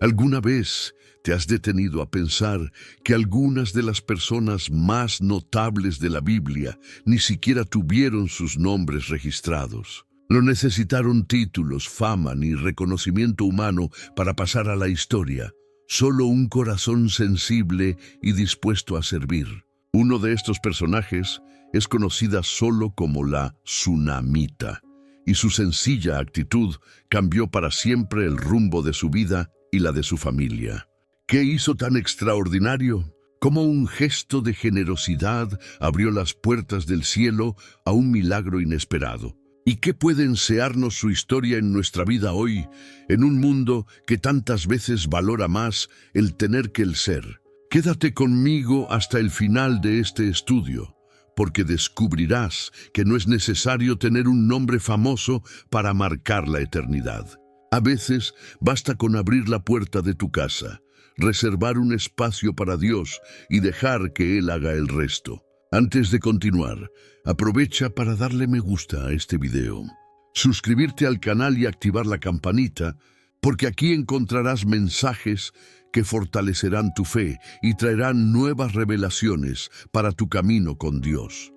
¿Alguna vez te has detenido a pensar que algunas de las personas más notables de la Biblia ni siquiera tuvieron sus nombres registrados? No necesitaron títulos, fama ni reconocimiento humano para pasar a la historia, solo un corazón sensible y dispuesto a servir. Uno de estos personajes es conocida solo como la Tsunamita, y su sencilla actitud cambió para siempre el rumbo de su vida y la de su familia. ¿Qué hizo tan extraordinario? Cómo un gesto de generosidad abrió las puertas del cielo a un milagro inesperado. ¿Y qué puede enseñarnos su historia en nuestra vida hoy, en un mundo que tantas veces valora más el tener que el ser? Quédate conmigo hasta el final de este estudio, porque descubrirás que no es necesario tener un nombre famoso para marcar la eternidad. A veces basta con abrir la puerta de tu casa, reservar un espacio para Dios y dejar que Él haga el resto. Antes de continuar, aprovecha para darle me gusta a este video, suscribirte al canal y activar la campanita, porque aquí encontrarás mensajes que fortalecerán tu fe y traerán nuevas revelaciones para tu camino con Dios.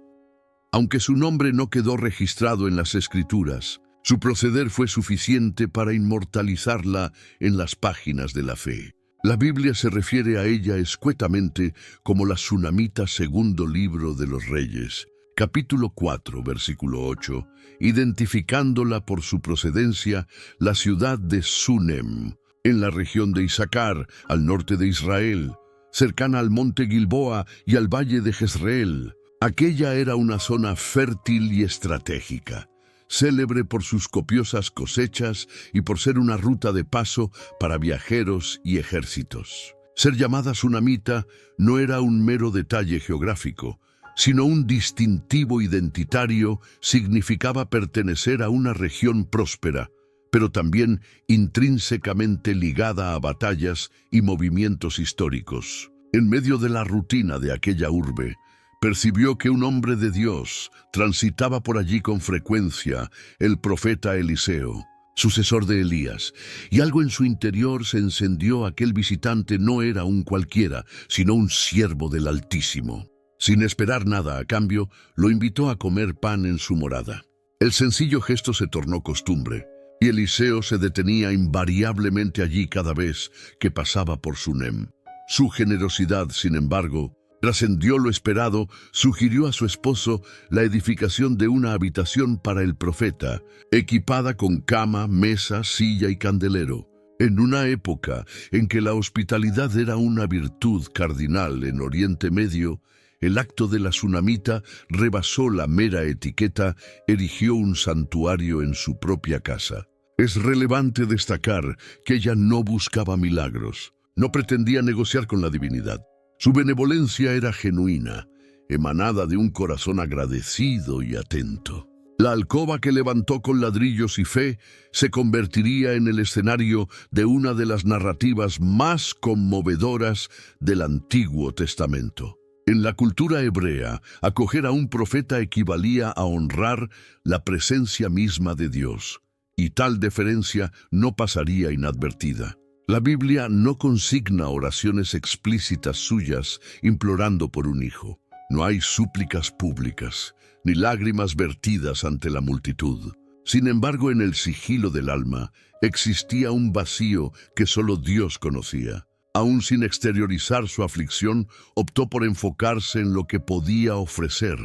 Aunque su nombre no quedó registrado en las Escrituras, su proceder fue suficiente para inmortalizarla en las páginas de la fe. La Biblia se refiere a ella escuetamente como la Tsunamita, segundo libro de los Reyes, capítulo 4, versículo 8, identificándola por su procedencia, la ciudad de Sunem, en la región de Isaacar, al norte de Israel, cercana al monte Gilboa y al valle de Jezreel. Aquella era una zona fértil y estratégica, célebre por sus copiosas cosechas y por ser una ruta de paso para viajeros y ejércitos. Ser llamada Tsunamita no era un mero detalle geográfico, sino un distintivo identitario. Significaba pertenecer a una región próspera, pero también intrínsecamente ligada a batallas y movimientos históricos. En medio de la rutina de aquella urbe, percibió que un hombre de Dios transitaba por allí con frecuencia, el profeta Eliseo, sucesor de Elías, y algo en su interior se encendió. Aquel visitante no era un cualquiera, sino un siervo del Altísimo. Sin esperar nada a cambio, lo invitó a comer pan en su morada. El sencillo gesto se tornó costumbre, y Eliseo se detenía invariablemente allí cada vez que pasaba por Sunem. Su generosidad, sin embargo, trascendió lo esperado. Sugirió a su esposo la edificación de una habitación para el profeta, equipada con cama, mesa, silla y candelero. En una época en que la hospitalidad era una virtud cardinal en Oriente Medio, el acto de la Tsunamita rebasó la mera etiqueta. Erigió un santuario en su propia casa. Es relevante destacar que ella no buscaba milagros, no pretendía negociar con la divinidad. Su benevolencia era genuina, emanada de un corazón agradecido y atento. La alcoba que levantó con ladrillos y fe se convertiría en el escenario de una de las narrativas más conmovedoras del Antiguo Testamento. En la cultura hebrea, acoger a un profeta equivalía a honrar la presencia misma de Dios, y tal deferencia no pasaría inadvertida. La Biblia no consigna oraciones explícitas suyas implorando por un hijo. No hay súplicas públicas, ni lágrimas vertidas ante la multitud. Sin embargo, en el sigilo del alma existía un vacío que solo Dios conocía. Aún sin exteriorizar su aflicción, optó por enfocarse en lo que podía ofrecer,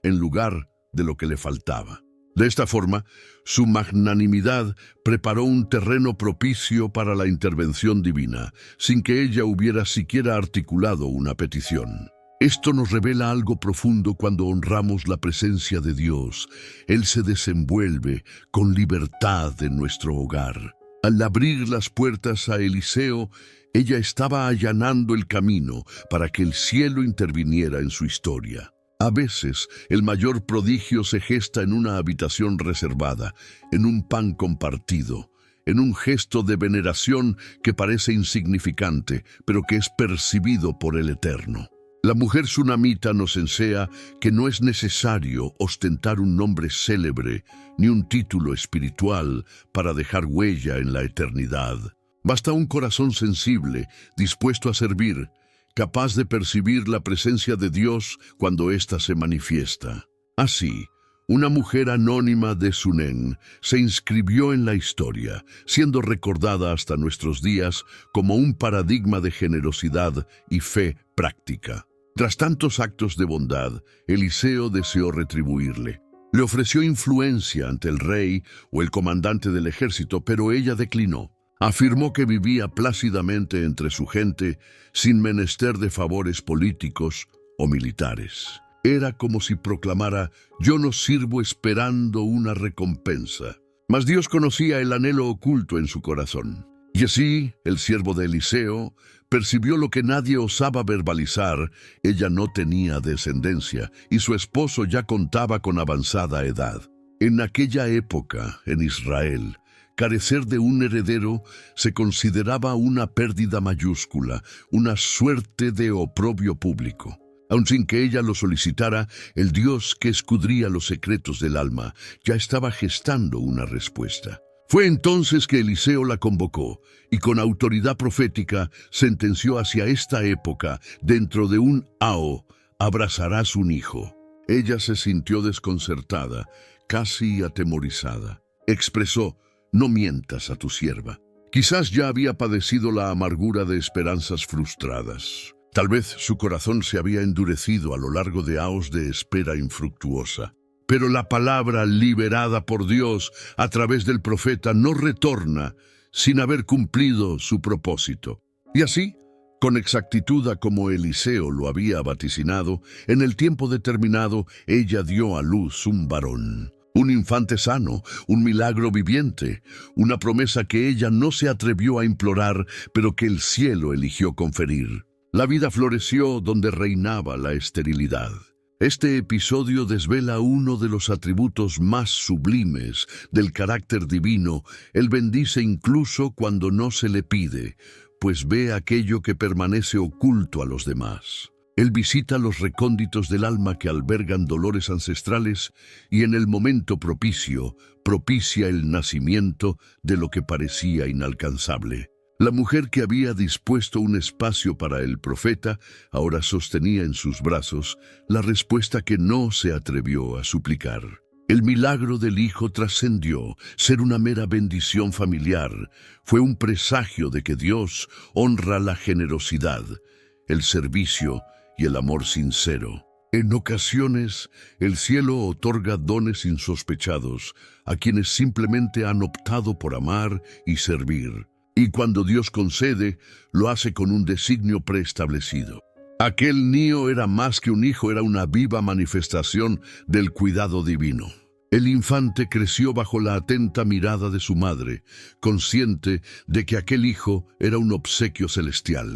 en lugar de lo que le faltaba. De esta forma, su magnanimidad preparó un terreno propicio para la intervención divina, sin que ella hubiera siquiera articulado una petición. Esto nos revela algo profundo cuando honramos la presencia de Dios. Él se desenvuelve con libertad en nuestro hogar. Al abrir las puertas a Eliseo, ella estaba allanando el camino para que el cielo interviniera en su historia. A veces, el mayor prodigio se gesta en una habitación reservada, en un pan compartido, en un gesto de veneración que parece insignificante, pero que es percibido por el Eterno. La mujer tsunamita nos enseña que no es necesario ostentar un nombre célebre ni un título espiritual para dejar huella en la eternidad. Basta un corazón sensible, dispuesto a servir, capaz de percibir la presencia de Dios cuando ésta se manifiesta. Así, una mujer anónima de Sunén se inscribió en la historia, siendo recordada hasta nuestros días como un paradigma de generosidad y fe práctica. Tras tantos actos de bondad, Eliseo deseó retribuirle. Le ofreció influencia ante el rey o el comandante del ejército, pero ella declinó. Afirmó que vivía plácidamente entre su gente, sin menester de favores políticos o militares. Era como si proclamara: yo no sirvo esperando una recompensa. Mas Dios conocía el anhelo oculto en su corazón. Y así, el siervo de Eliseo percibió lo que nadie osaba verbalizar: ella no tenía descendencia, y su esposo ya contaba con avanzada edad. En aquella época, en Israel, carecer de un heredero se consideraba una pérdida mayúscula, una suerte de oprobio público. Aun sin que ella lo solicitara, el Dios que escudría los secretos del alma ya estaba gestando una respuesta. Fue entonces que Eliseo la convocó y con autoridad profética sentenció: hacia esta época, dentro de un ao, abrazarás un hijo. Ella se sintió desconcertada, casi atemorizada. Expresó: no mientas a tu sierva. Quizás ya había padecido la amargura de esperanzas frustradas. Tal vez su corazón se había endurecido a lo largo de años de espera infructuosa. Pero la palabra liberada por Dios a través del profeta no retorna sin haber cumplido su propósito. Y así, con exactitud como Eliseo lo había vaticinado, en el tiempo determinado ella dio a luz un varón. Un infante sano, un milagro viviente, una promesa que ella no se atrevió a implorar, pero que el cielo eligió conferir. La vida floreció donde reinaba la esterilidad. Este episodio desvela uno de los atributos más sublimes del carácter divino. Él bendice incluso cuando no se le pide, pues ve aquello que permanece oculto a los demás. Él visita los recónditos del alma que albergan dolores ancestrales y en el momento propicio propicia el nacimiento de lo que parecía inalcanzable. La mujer que había dispuesto un espacio para el profeta ahora sostenía en sus brazos la respuesta que no se atrevió a suplicar. El milagro del hijo trascendió ser una mera bendición familiar. Fue un presagio de que Dios honra la generosidad, el servicio y el amor sincero. En ocasiones, el cielo otorga dones insospechados a quienes simplemente han optado por amar y servir. Y cuando Dios concede, lo hace con un designio preestablecido. Aquel niño era más que un hijo, era una viva manifestación del cuidado divino. El infante creció bajo la atenta mirada de su madre, consciente de que aquel hijo era un obsequio celestial.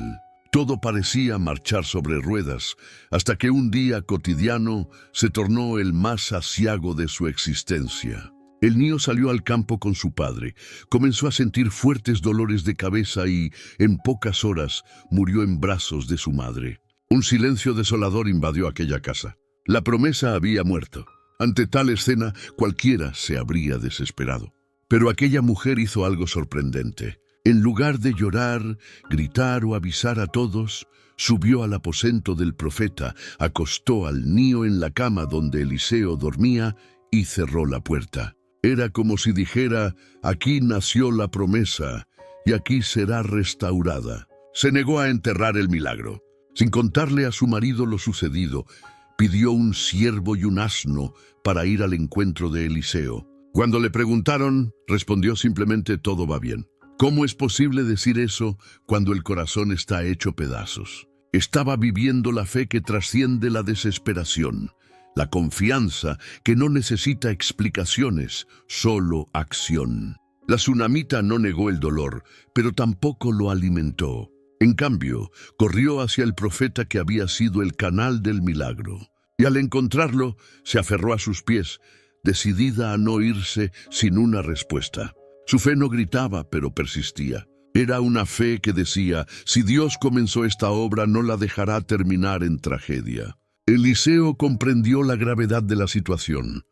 Todo parecía marchar sobre ruedas, hasta que un día cotidiano se tornó el más aciago de su existencia. El niño salió al campo con su padre, comenzó a sentir fuertes dolores de cabeza y, en pocas horas, murió en brazos de su madre. Un silencio desolador invadió aquella casa. La promesa había muerto. Ante tal escena, cualquiera se habría desesperado. Pero aquella mujer hizo algo sorprendente. En lugar de llorar, gritar o avisar a todos, subió al aposento del profeta, acostó al niño en la cama donde Eliseo dormía y cerró la puerta. Era como si dijera: aquí nació la promesa y aquí será restaurada. Se negó a enterrar el milagro. Sin contarle a su marido lo sucedido, pidió un ciervo y un asno para ir al encuentro de Eliseo. Cuando le preguntaron, respondió simplemente: todo va bien. ¿Cómo es posible decir eso cuando el corazón está hecho pedazos? Estaba viviendo la fe que trasciende la desesperación. La confianza que no necesita explicaciones, solo acción. La tsunamita no negó el dolor, pero tampoco lo alimentó. En cambio, corrió hacia el profeta que había sido el canal del milagro. Y al encontrarlo, se aferró a sus pies, decidida a no irse sin una respuesta. Su fe no gritaba, pero persistía. Era una fe que decía: si Dios comenzó esta obra, no la dejará terminar en tragedia. Eliseo comprendió la gravedad de la situación.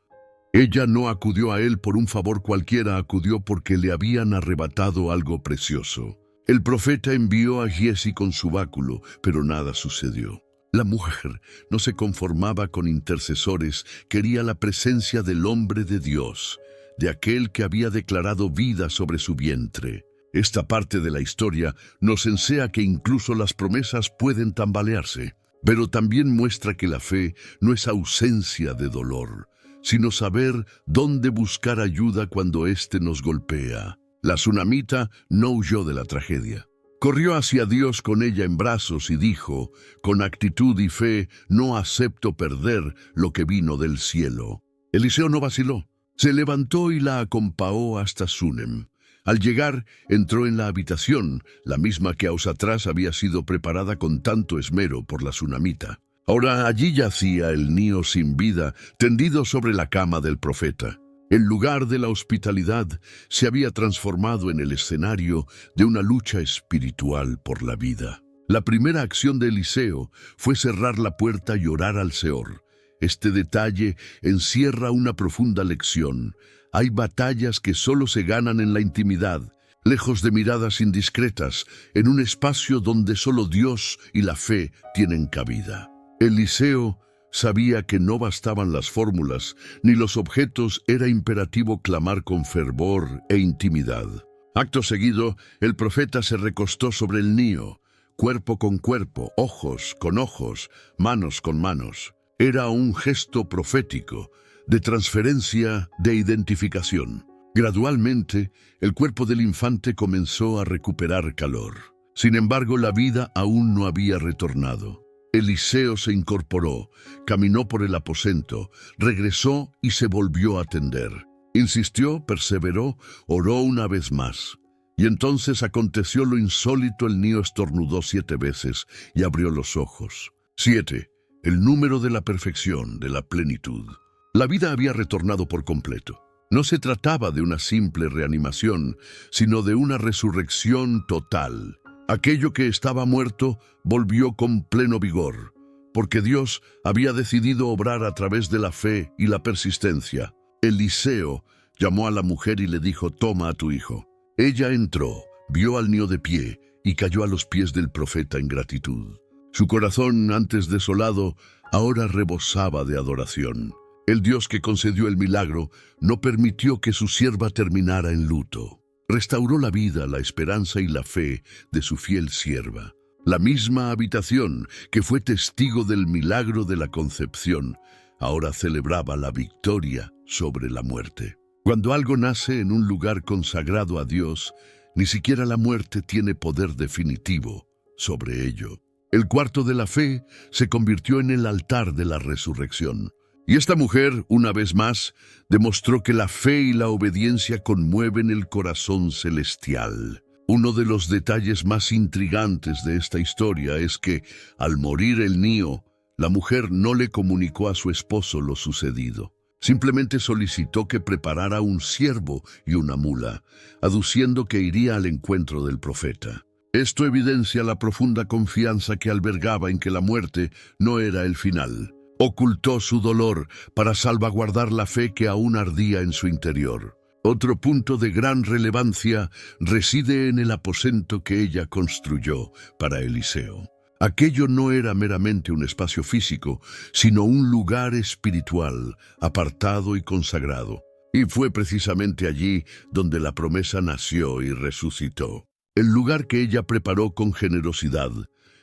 Ella no acudió a él por un favor cualquiera, acudió porque le habían arrebatado algo precioso. El profeta envió a Giezi con su báculo, pero nada sucedió. La mujer no se conformaba con intercesores, quería la presencia del hombre de Dios, de aquel que había declarado vida sobre su vientre. Esta parte de la historia nos enseña que incluso las promesas pueden tambalearse, pero también muestra que la fe no es ausencia de dolor, sino saber dónde buscar ayuda cuando éste nos golpea. La tsunamita no huyó de la tragedia. Corrió hacia Dios con ella en brazos y dijo, con actitud y fe, no acepto perder lo que vino del cielo. Eliseo no vaciló. Se levantó y la acompañó hasta Sunem. Al llegar, entró en la habitación, la misma que años atrás había sido preparada con tanto esmero por la tsunamita. Ahora allí yacía el niño sin vida, tendido sobre la cama del profeta. El lugar de la hospitalidad se había transformado en el escenario de una lucha espiritual por la vida. La primera acción de Eliseo fue cerrar la puerta y orar al Señor. Este detalle encierra una profunda lección. Hay batallas que solo se ganan en la intimidad, lejos de miradas indiscretas, en un espacio donde solo Dios y la fe tienen cabida. Eliseo sabía que no bastaban las fórmulas ni los objetos, era imperativo clamar con fervor e intimidad. Acto seguido, el profeta se recostó sobre el niño, cuerpo con cuerpo, ojos con ojos, manos con manos. Era un gesto profético, de transferencia, de identificación. Gradualmente, el cuerpo del infante comenzó a recuperar calor. Sin embargo, la vida aún no había retornado. Eliseo se incorporó, caminó por el aposento, regresó y se volvió a tender. Insistió, perseveró, oró una vez más. Y entonces aconteció lo insólito, el niño estornudó 7 veces y abrió los ojos. 7, el número de la perfección, de la plenitud. La vida había retornado por completo. No se trataba de una simple reanimación, sino de una resurrección total. Aquello que estaba muerto volvió con pleno vigor, porque Dios había decidido obrar a través de la fe y la persistencia. Eliseo llamó a la mujer y le dijo, toma a tu hijo. Ella entró, vio al niño de pie y cayó a los pies del profeta en gratitud. Su corazón, antes desolado, ahora rebosaba de adoración. El Dios que concedió el milagro no permitió que su sierva terminara en luto. Restauró la vida, la esperanza y la fe de su fiel sierva. La misma habitación que fue testigo del milagro de la concepción, ahora celebraba la victoria sobre la muerte. Cuando algo nace en un lugar consagrado a Dios, ni siquiera la muerte tiene poder definitivo sobre ello. El cuarto de la fe se convirtió en el altar de la resurrección. Y esta mujer, una vez más, demostró que la fe y la obediencia conmueven el corazón celestial. Uno de los detalles más intrigantes de esta historia es que, al morir el niño, la mujer no le comunicó a su esposo lo sucedido. Simplemente solicitó que preparara un ciervo y una mula, aduciendo que iría al encuentro del profeta. Esto evidencia la profunda confianza que albergaba en que la muerte no era el final. Ocultó su dolor para salvaguardar la fe que aún ardía en su interior. Otro punto de gran relevancia reside en el aposento que ella construyó para Eliseo. Aquello no era meramente un espacio físico, sino un lugar espiritual, apartado y consagrado. Y fue precisamente allí donde la promesa nació y resucitó. El lugar que ella preparó con generosidad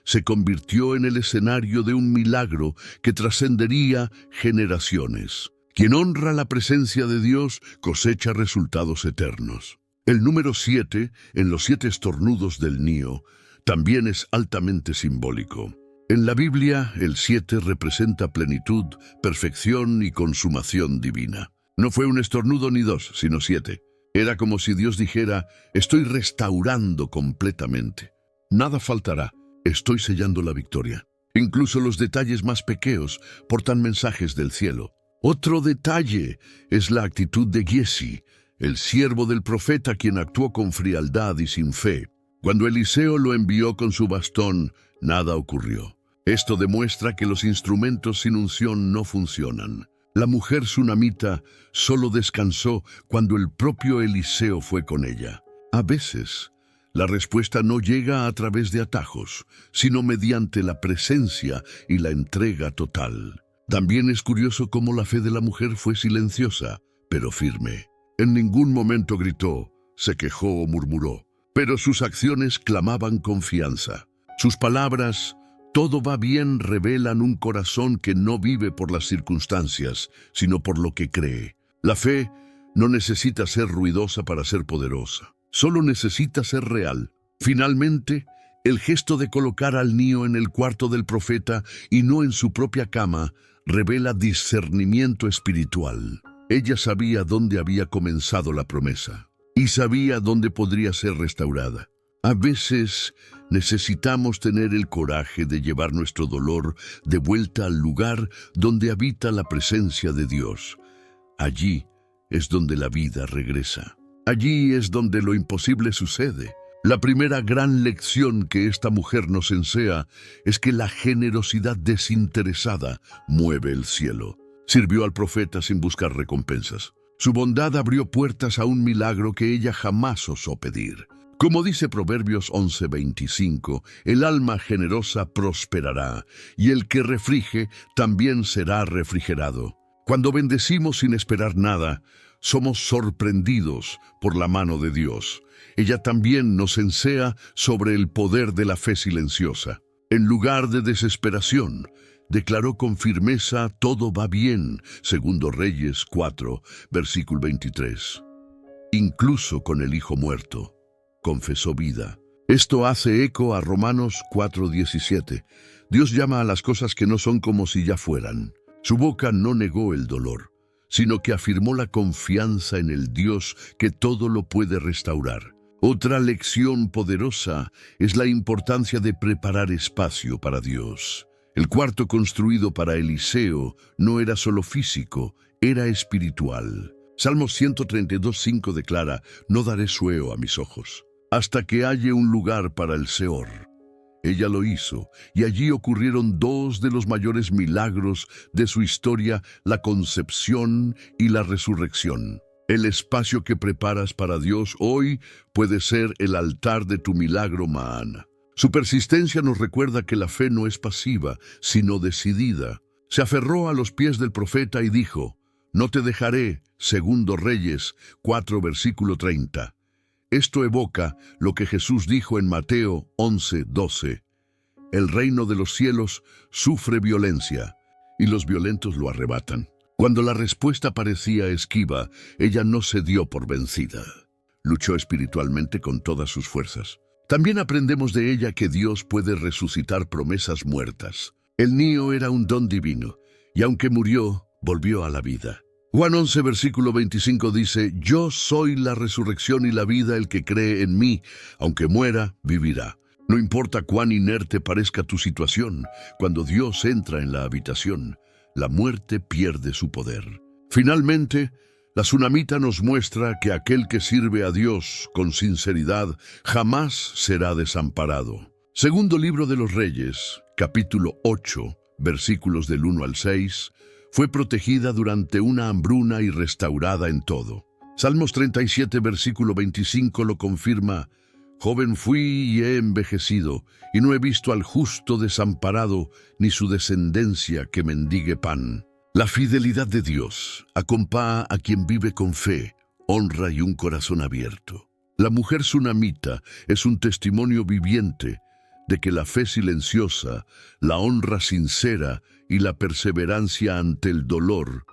se convirtió en el escenario de un milagro que trascendería generaciones. Quien honra la presencia de Dios cosecha resultados eternos. El número 7, en los 7 estornudos del niño, también es altamente simbólico. En la Biblia, el 7 representa plenitud, perfección y consumación divina. No fue un estornudo ni 2, sino 7. Era como si Dios dijera, estoy restaurando completamente. Nada faltará. Estoy sellando la victoria. Incluso los detalles más pequeños portan mensajes del cielo. Otro detalle es la actitud de Giezi, el siervo del profeta, quien actuó con frialdad y sin fe. Cuando Eliseo lo envió con su bastón, nada ocurrió. Esto demuestra que los instrumentos sin unción no funcionan. La mujer tsunamita solo descansó cuando el propio Eliseo fue con ella. A veces, La respuesta no llega a través de atajos, sino mediante la presencia y la entrega total. También es curioso cómo la fe de la mujer fue silenciosa, pero firme. En ningún momento gritó, se quejó o murmuró, pero sus acciones clamaban confianza. Sus palabras, todo va bien, revelan un corazón que no vive por las circunstancias, sino por lo que cree. La fe no necesita ser ruidosa para ser poderosa. Solo necesita ser real. Finalmente, el gesto de colocar al niño en el cuarto del profeta y no en su propia cama revela discernimiento espiritual. Ella sabía dónde había comenzado la promesa y sabía dónde podría ser restaurada. A veces necesitamos tener el coraje de llevar nuestro dolor de vuelta al lugar donde habita la presencia de Dios. Allí es donde la vida regresa. Allí es donde lo imposible sucede. La primera gran lección que esta mujer nos enseña es que la generosidad desinteresada mueve el cielo. Sirvió al profeta sin buscar recompensas. Su bondad abrió puertas a un milagro que ella jamás osó pedir. Como dice Proverbios 11:25, el alma generosa prosperará, y el que refrige también será refrigerado. Cuando bendecimos sin esperar nada, somos sorprendidos por la mano de Dios. Ella también nos enseña sobre el poder de la fe silenciosa. En lugar de desesperación, declaró con firmeza, todo va bien, segundo Reyes 4, versículo 23. Incluso con el hijo muerto, confesó vida. Esto hace eco a Romanos 4:17. Dios llama a las cosas que no son como si ya fueran. Su boca no negó el dolor, sino que afirmó la confianza en el Dios que todo lo puede restaurar. Otra lección poderosa es la importancia de preparar espacio para Dios. El cuarto construido para Eliseo no era solo físico, era espiritual. Salmos 132:5 declara, no daré sueño a mis ojos, hasta que haya un lugar para el Seor. Ella lo hizo, y allí ocurrieron dos de los mayores milagros de su historia, la concepción y la resurrección. El espacio que preparas para Dios hoy puede ser el altar de tu milagro mañana. Su persistencia nos recuerda que la fe no es pasiva, sino decidida. Se aferró a los pies del profeta y dijo, no te dejaré, segundo Reyes 4, versículo 30. Esto evoca lo que Jesús dijo en Mateo 11:12. El reino de los cielos sufre violencia, y los violentos lo arrebatan. Cuando la respuesta parecía esquiva, ella no se dio por vencida. Luchó espiritualmente con todas sus fuerzas. También aprendemos de ella que Dios puede resucitar promesas muertas. El niño era un don divino, y aunque murió, volvió a la vida. Juan 11, versículo 25 dice, yo soy la resurrección y la vida, el que cree en mí, aunque muera, vivirá. No importa cuán inerte parezca tu situación, cuando Dios entra en la habitación, la muerte pierde su poder. Finalmente, la tsunamita nos muestra que aquel que sirve a Dios con sinceridad jamás será desamparado. Segundo libro de los Reyes, capítulo 8, versículos del 1 al 6, fue protegida durante una hambruna y restaurada en todo. Salmos 37, versículo 25 lo confirma. Joven fui y he envejecido, y no he visto al justo desamparado, ni su descendencia que mendigue pan. La fidelidad de Dios acompaña a quien vive con fe, honra y un corazón abierto. La mujer tsunamita es un testimonio viviente de que la fe silenciosa, la honra sincera y la perseverancia ante el dolor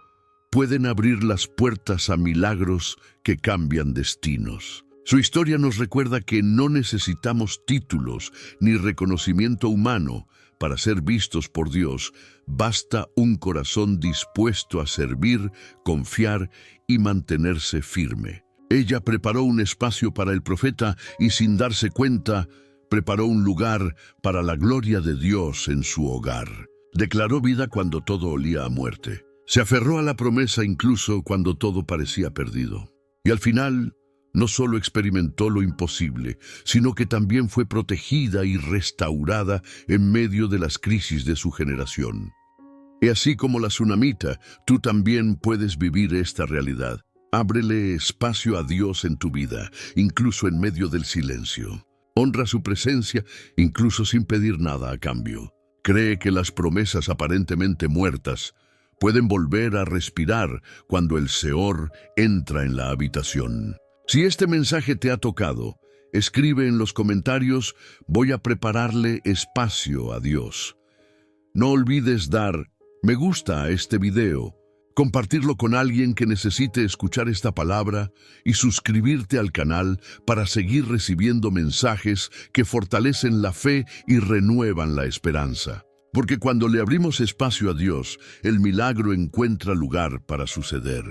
pueden abrir las puertas a milagros que cambian destinos. Su historia nos recuerda que no necesitamos títulos ni reconocimiento humano para ser vistos por Dios. Basta un corazón dispuesto a servir, confiar y mantenerse firme. Ella preparó un espacio para el profeta y sin darse cuenta, preparó un lugar para la gloria de Dios en su hogar. Declaró vida cuando todo olía a muerte. Se aferró a la promesa incluso cuando todo parecía perdido. Y al final, no solo experimentó lo imposible, sino que también fue protegida y restaurada en medio de las crisis de su generación. Y así como la tsunamita, tú también puedes vivir esta realidad. Ábrele espacio a Dios en tu vida, incluso en medio del silencio. Honra su presencia incluso sin pedir nada a cambio. Cree que las promesas aparentemente muertas pueden volver a respirar cuando el Seor entra en la habitación. Si este mensaje te ha tocado, escribe en los comentarios: voy a prepararle espacio a Dios. No olvides dar me gusta a este video, compartirlo con alguien que necesite escuchar esta palabra y suscribirte al canal para seguir recibiendo mensajes que fortalecen la fe y renuevan la esperanza. Porque cuando le abrimos espacio a Dios, el milagro encuentra lugar para suceder.